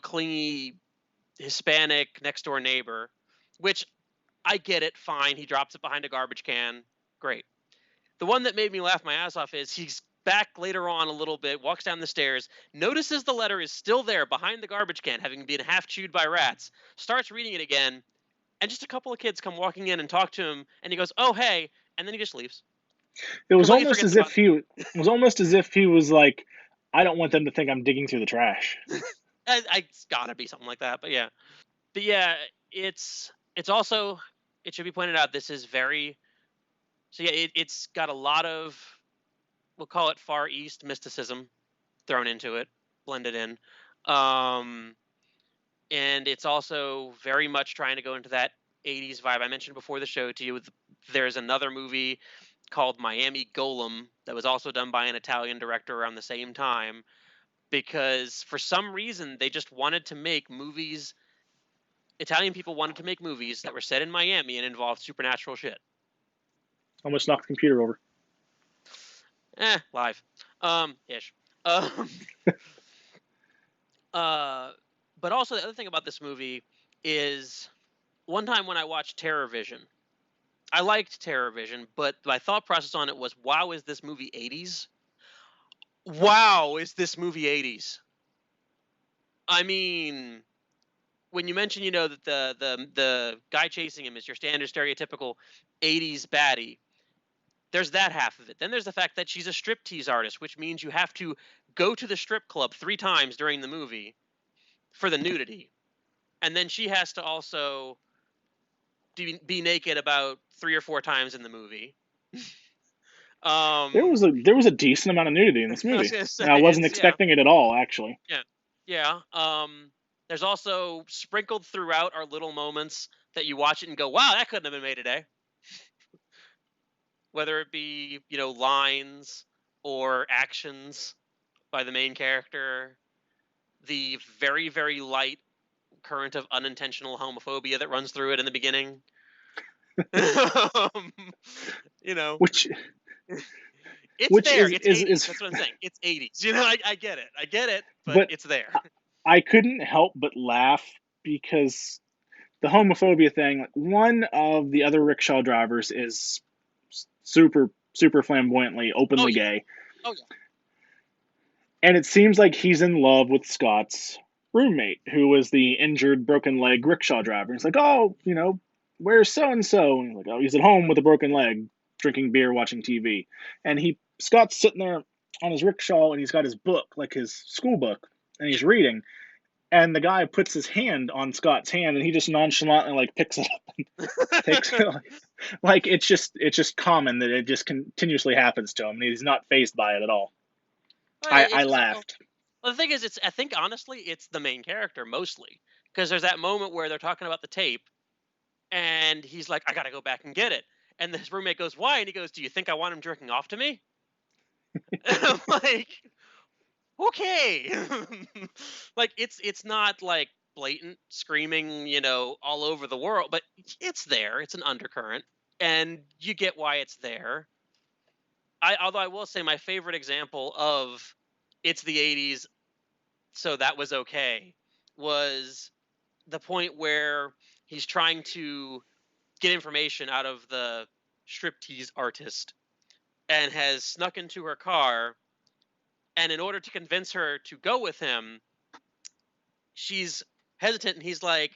clingy Hispanic next door neighbor, which I get it, fine. He drops it behind a garbage can. Great. The one that made me laugh my ass off is he's back later on a little bit, walks down the stairs, notices the letter is still there behind the garbage can, having been half chewed by rats, starts reading it again, and just a couple of kids come walking in and talk to him, and he goes, "Oh, hey," and then he just leaves. It was Completely almost forgets as about if he was like, I don't want them to think I'm digging through the trash. it. It's gotta be something like that, but yeah. But yeah, it's also, it should be pointed out, this is very, so yeah, it's got a lot of, we'll call it Far East mysticism thrown into it, blended in. Um, and it's also very much trying to go into that 80s vibe. I mentioned before the show to you, there's another movie called Miami Golem that was also done by an Italian director around the same time, because for some reason they just wanted to make movies. Italian people wanted to make movies that were set in Miami and involved supernatural shit. Almost knocked the computer over. Live. Ish. Um, but also the other thing about this movie is, one time when I watched Terror Vision, I liked Terror Vision, but my thought process on it was, wow, is this movie 80s? Wow, is this movie 80s? I mean, when you mention, that the guy chasing him is your standard stereotypical 80s baddie, there's that half of it. Then there's the fact that she's a striptease artist, which means you have to go to the strip club 3 times during the movie for the nudity. And then she has to also be naked about 3 or 4 times in the movie. There was a decent amount of nudity in this I was movie. gonna say, And I wasn't yeah, expecting it at all, actually. yeah, yeah. There's also sprinkled throughout are little moments that you watch it and go, wow, that couldn't have been made today. Whether it be, lines or actions by the main character, the very, very light current of unintentional homophobia that runs through it in the beginning. um, you know, Which it's which there. It's is 80s. That's what I'm saying. It's 80s. I get it. I get it, but but it's there. I couldn't help but laugh because the homophobia thing, like, one of the other rickshaw drivers is super flamboyantly Oh openly yeah. gay, Oh yeah. and it seems like he's in love with Scott's roommate, who was the injured broken leg rickshaw driver. He's like, oh, where's so and so? And he's like, oh, he's at home with a broken leg, drinking beer, watching TV. And Scott's sitting there on his rickshaw, and he's got his book, like his school book, and he's reading. and the guy puts his hand on Scott's hand, and he just nonchalantly like picks it up and takes it. Like it's just common that it just continuously happens to him, and he's not fazed by it at all. Well, I it's laughed. well, the thing is, I think honestly, it's the main character mostly because there's that moment where they're talking about the tape, and he's like, "I gotta go back and get it," and his roommate goes, "Why?" And he goes, "Do you think I want him jerking off to me?" And I'm like, okay, like it's not like blatant screaming, all over the world, but it's there. It's an undercurrent, and you get why it's there. Although I will say my favorite example of it's the '80s, so that was okay, was the point where he's trying to get information out of the striptease artist and has snuck into her car. And in order to convince her to go with him, she's hesitant. And he's like,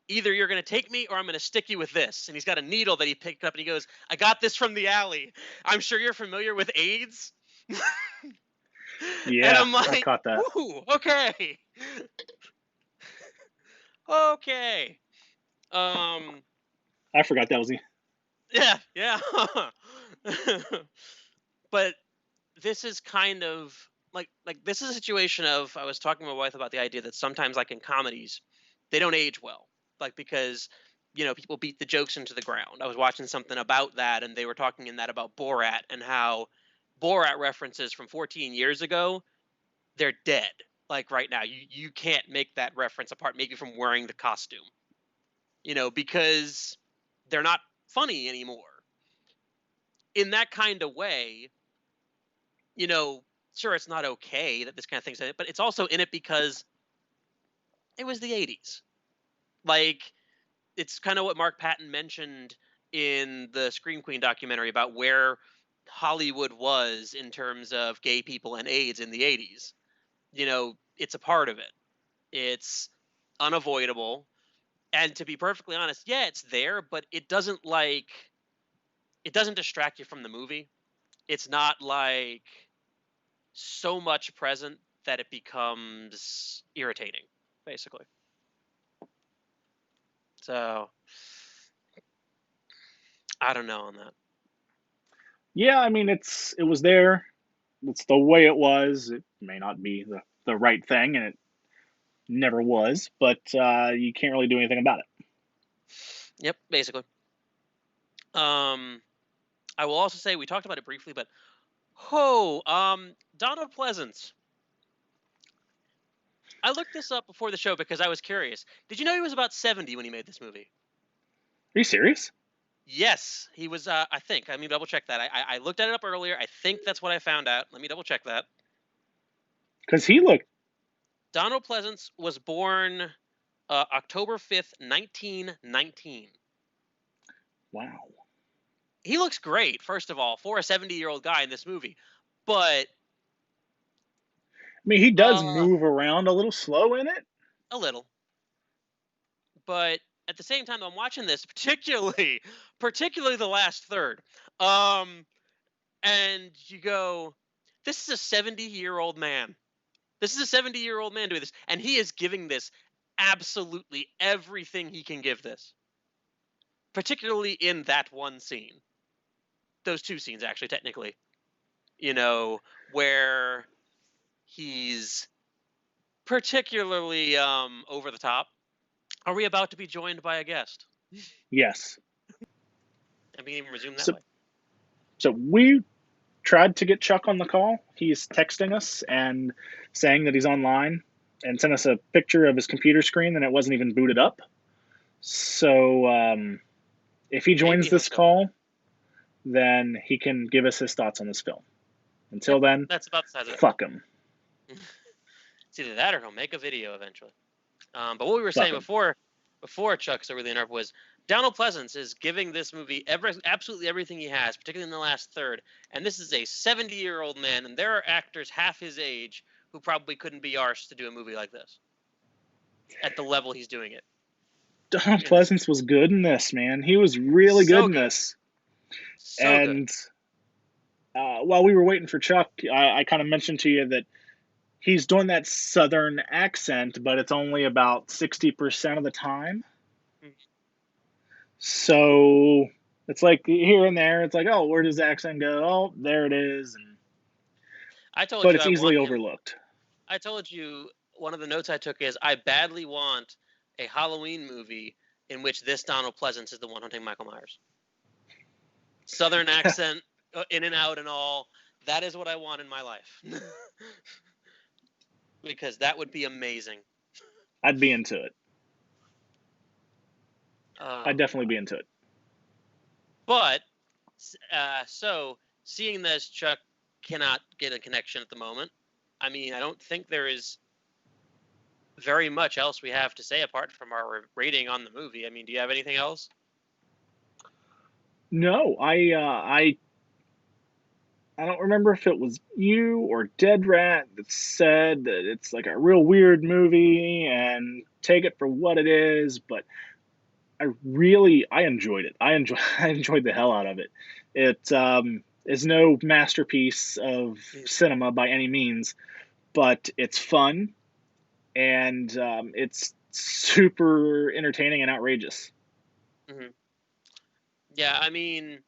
either you're going to take me or I'm going to stick you with this. And he's got a needle that he picked up and he goes, I got this from the alley. I'm sure you're familiar with AIDS. And Yeah, I'm I like, caught that. ooh, okay. Okay. I forgot that was the. Yeah, yeah. But this is kind of like this is a situation of I was talking to my wife about the idea that sometimes like in comedies they don't age well, like because people beat the jokes into the ground. I was watching something about that and they were talking in that about Borat and how Borat references from 14 years ago, they're dead. Like right now you can't make that reference apart maybe from wearing the costume, because they're not funny anymore in that kind of way. Sure, it's not okay that this kind of thing's in it, but it's also in it because it was the '80s. Like, it's kind of what Mark Patton mentioned in the Scream Queen documentary about where Hollywood was in terms of gay people and AIDS in the '80s. It's a part of it. It's unavoidable. And to be perfectly honest, yeah, it's there, but it doesn't distract you from the movie. It's not like so much present that it becomes irritating, basically. So I don't know on that. Yeah, I mean it was there. It's the way it was. It may not be the right thing, and it never was, but you can't really do anything about it. Yep, basically. I will also say we talked about it briefly, but Donald Pleasance. I looked this up before the show because I was curious. Did you know he was about 70 when he made this movie? Are you serious? Yes, he was. I think. Let me double check that. I looked at it up earlier. I think that's what I found out. Let me double check that. Because he looked. Donald Pleasance was born October 5th, 1919. Wow. He looks great, first of all, for a 70-year-old guy in this movie. But I mean, he does move around a little slow in it. a little. But at the same time, I'm watching this, particularly the last third. And you go, this is a 70-year-old man. This is a 70-year-old man doing this, and he is giving this absolutely everything he can give this. Particularly in that one scene. Those two scenes, actually, technically. Where he's particularly over the top. Are we about to be joined by a guest? Yes. I mean, even resume that way. So we tried to get Chuck on the call. He's texting us and saying that he's online and sent us a picture of his computer screen and it wasn't even booted up. So if he joins this call, then he can give us his thoughts on this film. Until then, that's about the size of it. Fuck him. It's either that or he'll make a video eventually. But what we were saying before Chuck so really interrupted was Donald Pleasance is giving this movie absolutely everything he has, particularly in the last third. And this is a 70-year-old man, and there are actors half his age who probably couldn't be arsed to do a movie like this at the level he's doing it. Donald Pleasance was good in this, man. He was really good in this. And while we were waiting for Chuck, I kind of mentioned to you that he's doing that southern accent, but it's only about 60% of the time. Mm. So it's like here and there, it's like, oh, where does the accent go? Oh, there it is. I told But you it's I easily want him. overlooked. I told you one of the notes I took is I badly want a Halloween movie in which this Donald Pleasance is the one hunting Michael Myers. Southern accent, in and out and all. That is what I want in my life. Because that would be amazing. I'd be into it. Oh, I'd definitely God. be into it. But, so, seeing this, Chuck cannot get a connection at the moment. I mean, I don't think there is very much else we have to say apart from our rating on the movie. I mean, do you have anything else? No, I don't remember if it was you or Dead Rat that said that it's like a real weird movie and take it for what it is, but I enjoyed it. I enjoyed the hell out of it. It is no masterpiece of cinema by any means, but it's fun and it's super entertaining and outrageous. Mm-hmm. Yeah, I mean,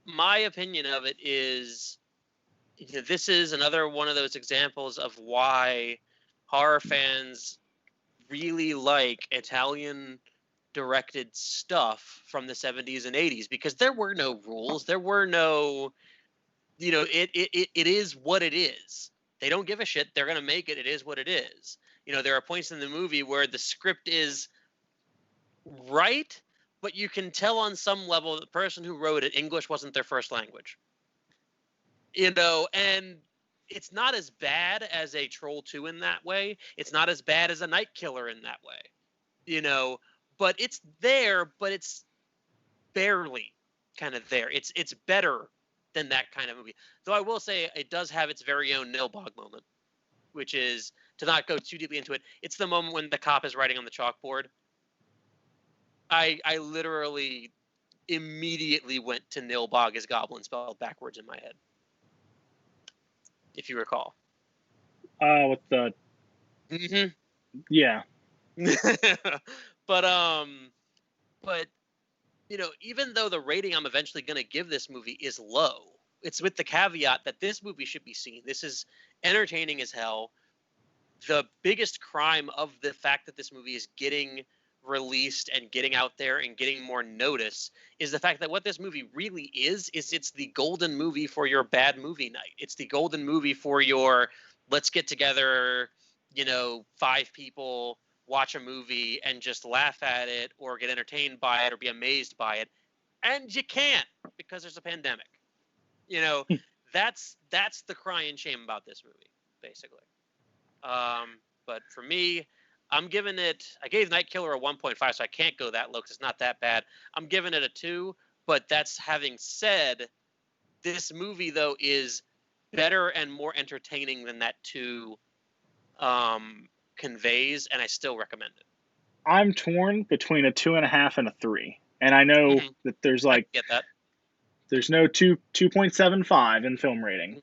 my opinion of it is, this is another one of those examples of why horror fans really like Italian directed stuff from the 70s and 80s, because there were no rules. There were no, it is what it is. They don't give a shit. They're going to make it. It is what it is. There are points in the movie where the script is right, but you can tell on some level the person who wrote it, English wasn't their first language. And it's not as bad as a Troll 2 in that way. It's not as bad as a Night Killer in that way. But it's there, but it's barely kind of there. It's better than that kind of movie. Though I will say it does have its very own Nilbog moment, which is, to not go too deeply into it, it's the moment when the cop is writing on the chalkboard. I literally immediately went to Nilbog as Goblin spelled backwards in my head, if you recall. With the Mm-hmm. yeah, but but even though the rating I'm eventually going to give this movie is low, it's with the caveat that this movie should be seen. This is entertaining as hell. The biggest crime of the fact that this movie is getting released and getting out there and getting more notice is the fact that what this movie really is it's the golden movie for your bad movie night. It's the golden movie for your, let's get together, 5 people, watch a movie and just laugh at it or get entertained by it or be amazed by it. And you can't, because there's a pandemic. That's the crying shame about this movie, basically. But for me, I gave Night Killer a 1.5, so I can't go that low because it's not that bad. I'm giving it a 2, but that's having said, this movie, though, is better and more entertaining than that 2 conveys, and I still recommend it. I'm torn between a 2.5 and a 3, and I know that I get that. there's no 2.75 in film rating,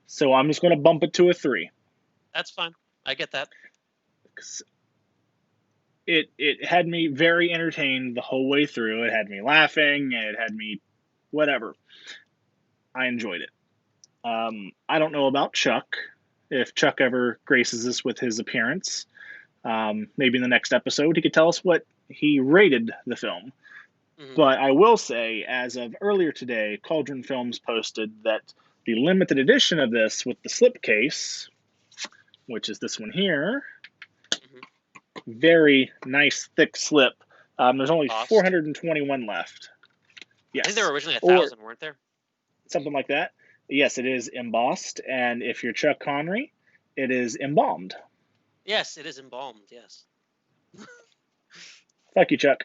so I'm just going to bump it to a 3. That's fine. I get that. It had me very entertained the whole way through. It had me laughing. It had me whatever. I enjoyed it. I don't know about Chuck. If Chuck ever graces us with his appearance, maybe in the next episode he could tell us what he rated the film. Mm-hmm. But I will say, as of earlier today, Cauldron Films posted that the limited edition of this with the slipcase, which is this one here, very nice thick slip. There's only 421 left. Yes. I think there were originally 1,000, weren't there? Something like that. Yes, it is embossed, and if you're Chuck Connery, it is embalmed. Yes, it is embalmed, yes. Fuck you, Chuck.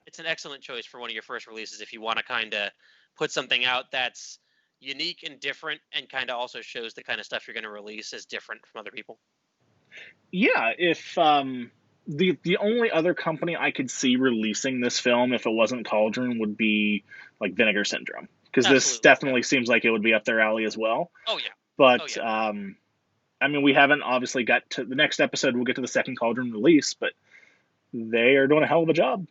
It's an excellent choice for one of your first releases if you want to kind of put something out that's unique and different and kind of also shows the kind of stuff you're going to release as different from other people. Yeah, if the only other company I could see releasing this film if it wasn't Cauldron would be like Vinegar Syndrome, because this definitely seems like it would be up their alley as well. Oh yeah. But yeah. I mean, we haven't obviously got to the next episode. We'll get to the second Cauldron release, but they are doing a hell of a job.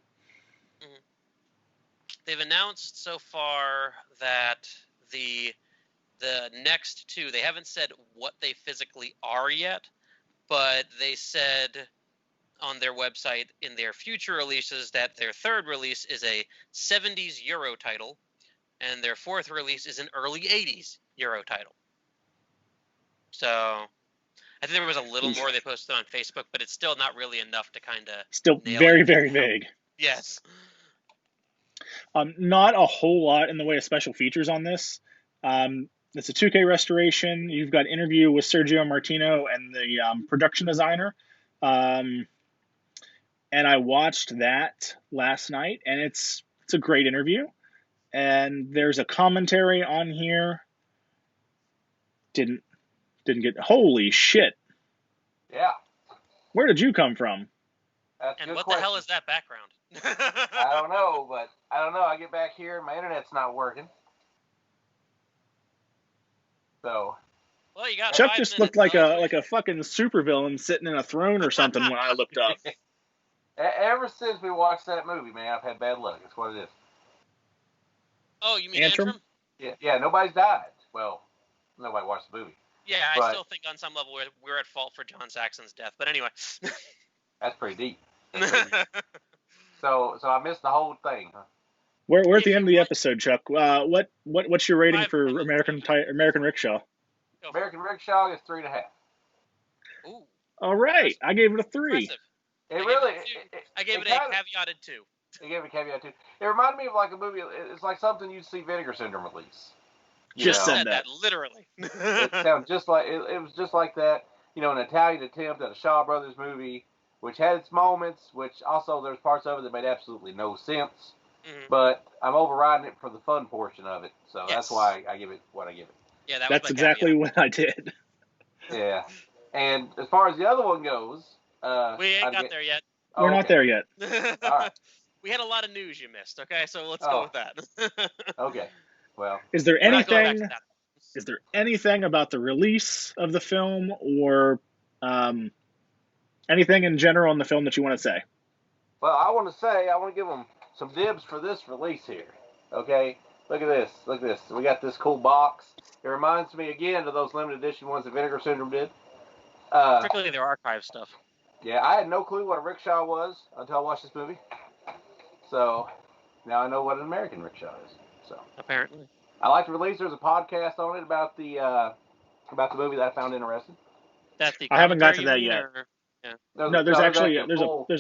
Mhm. They've announced so far that the next two, they haven't said what they physically are yet, but they said on their website in their future releases that their third release is a 70s Euro title, and their fourth release is an early 80s Euro title. So I think there was a little more they posted on Facebook, but it's still not really enough to kind of Still nail very, anything very down. vague. Yes. Not a whole lot in the way of special features on this. It's a 2K restoration. You've got interview with Sergio Martino and the production designer. And I watched that last night, and it's a great interview. And there's a commentary on here. Didn't get. Holy shit! Yeah. Where did you come from? That's a And good what question. the hell is that background? I don't know, but I don't know. I get back here, my internet's not working. So. Well, you got Chuck 5 just minutes. looked like so a fucking supervillain sitting in a throne or something when I looked up. Ever since we watched that movie, man, I've had bad luck. That's what it is. Oh, you mean Antrim? Yeah, nobody's died. Well, nobody watched the movie. Yeah, but I still think on some level we're at fault for John Saxon's death. But anyway. That's pretty deep. So I missed the whole thing, huh? We're at the end of the episode, Chuck. What's your rating for 5 American Rickshaw? American Rickshaw is 3.5. Ooh. All right, I gave it a 3. Impressive. I I gave it a caveated 2. They gave it a caveat too. It reminded me of like a movie. It's like something you'd see Vinegar Syndrome release. Just said that literally. It sounds just like it was just like that. You know, an Italian attempt at a Shaw Brothers movie, which had its moments, which also there's parts of it that made absolutely no sense. Mm-hmm. But I'm overriding it for the fun portion of it, so Yes. that's why I give it what I give it. Yeah, that's exactly what I did. Yeah, and as far as the other one goes, we ain't got there yet. We're not there yet. All right. We had a lot of news you missed. Okay, so let's go with that. Okay. Well, is there anything about the release of the film or anything in general in the film that you want to say? Well, I want to give them some dibs for this release here. Okay, look at this. We got this cool box. It reminds me again of those limited edition ones that Vinegar Syndrome did. Particularly their archive stuff. Yeah, I had no clue what a rickshaw was until I watched this movie. So now I know what an American rickshaw is. So apparently, I like the release. There's a podcast on it about the movie that I found interesting. I haven't got to that yet. Yeah. No, there's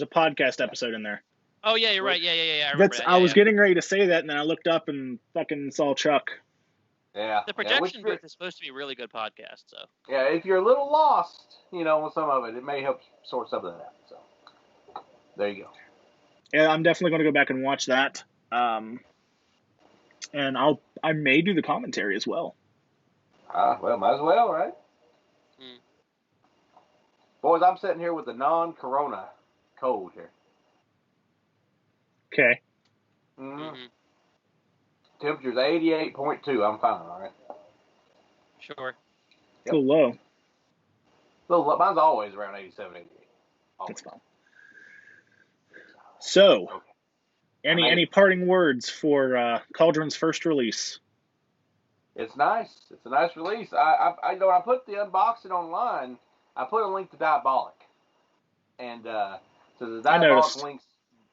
a podcast episode in there. Oh yeah, you're right. Yeah. I remember that. I was getting ready to say that, and then I looked up and fucking saw Chuck. Yeah. The projection booth is supposed to be a really good podcast, so. Yeah, if you're a little lost, with some of it, it may help sort some of that out. So there you go. Yeah, I'm definitely going to go back and watch that. And I may do the commentary as well. Well, might as well, right? Mm. Boys, I'm sitting here with the non-corona code here. Okay. Mm-hmm. Temperature's 88.2. I'm fine, all right? Sure. Yep. A little low. Mine's always around 87, 88. Always. That's fine. So, okay. Any parting words for Cauldron's first release? It's nice. It's a nice release. I when I put the unboxing online, I put a link to Diabolic, and so the Diabolic links.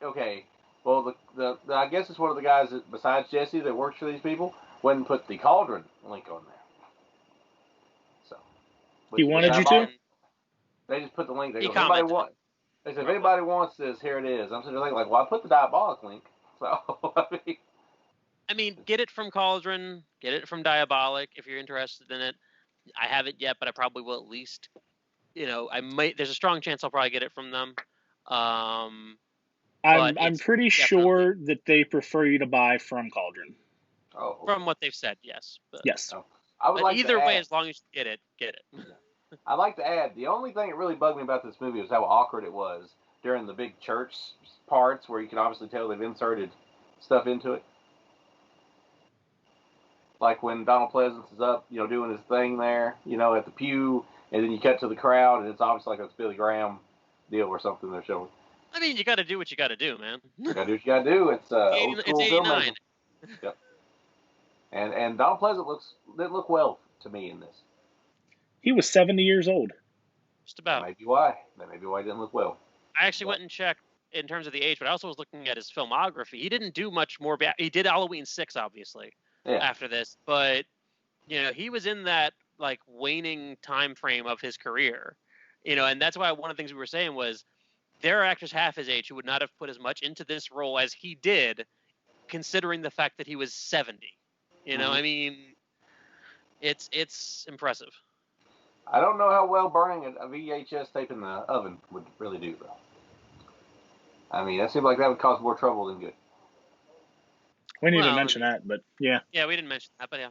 Okay. Well, the I guess it's one of the guys that, besides Jesse, that works for these people, went and put the Cauldron link on there. So he wanted you to? They just put the link there. They said, if anybody wants this, here it is. I'm sitting there like, well, I put the Diabolic link. So I mean, get it from Cauldron, get it from Diabolic if you're interested in it. I haven't yet, but I probably will at least. I might. There's a strong chance I'll probably get it from them. I'm pretty sure that they prefer you to buy from Cauldron. Oh. From what they've said, yes. Yes. Oh. I would like either way, as long as you get it. I'd like to add, the only thing that really bugged me about this movie was how awkward it was during the big church parts where you can obviously tell they've inserted stuff into it. like when Donald Pleasance is up, doing his thing there, at the pew, and then you cut to the crowd, and it's obviously like a Billy Graham deal or something they're showing. I mean, you got to do what you got to do, man. You got to do what you got to do. It's old school it's 89. filmmaking. Yep. And Donald Pleasance didn't look well to me in this. He was 70 years old. Just about. That may be why. That may be why he didn't look well. I actually went and checked in terms of the age, but I also was looking at his filmography. He didn't do much more. He did Halloween 6, obviously, after this. But, he was in that, like, waning time frame of his career. And that's why one of the things we were saying was there are actors half his age who would not have put as much into this role as he did, considering the fact that he was 70. I mean, it's impressive. I don't know how well burning a VHS tape in the oven would really do, though. I mean, that seems like that would cause more trouble than good. We didn't even mention that, but yeah. Yeah, we didn't mention that, but yeah.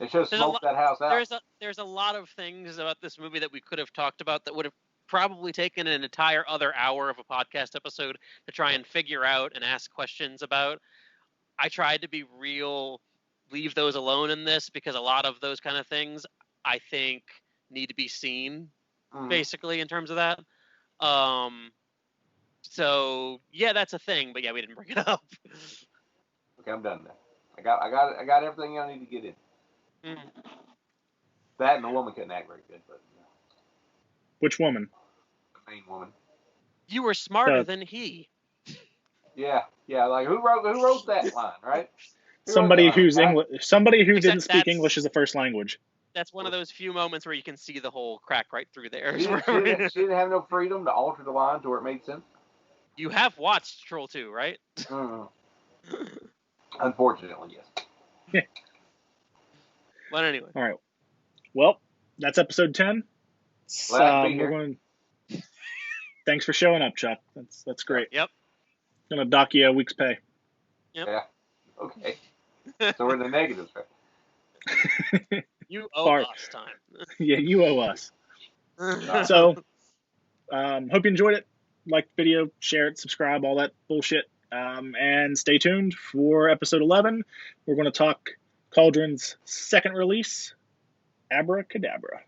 They should have smoked that house out. There's a lot of things about this movie that we could have talked about that would have probably taken an entire other hour of a podcast episode to try and figure out and ask questions about. I tried to be real, leave those alone in this, because a lot of those kind of things, I think, need to be seen, basically, in terms of that. So yeah, that's a thing, but yeah, we didn't bring it up. Okay, I'm done now. I got everything I need to get in. That and the woman couldn't act very good, but Which woman? The main woman. You were smarter than he. Yeah. Like who wrote that line, right? Somebody who didn't speak English as a first language. That's one of those few moments where you can see the whole crack right through there. She didn't have no freedom to alter the line to where it made sense. You have watched Troll 2, right? Unfortunately, yes. Yeah. But anyway. All right. Well, that's episode 10. Glad to be here. Thanks for showing up, Chuck. That's great. Yep. Gonna dock you a week's pay. Yep. Yeah. Okay. So we're in the negatives, right? You owe us time. Yeah, you owe us. So, hope you enjoyed it. Like the video, share it, subscribe, all that bullshit. And stay tuned for episode 11. We're going to talk Cauldron's second release, Abracadabra.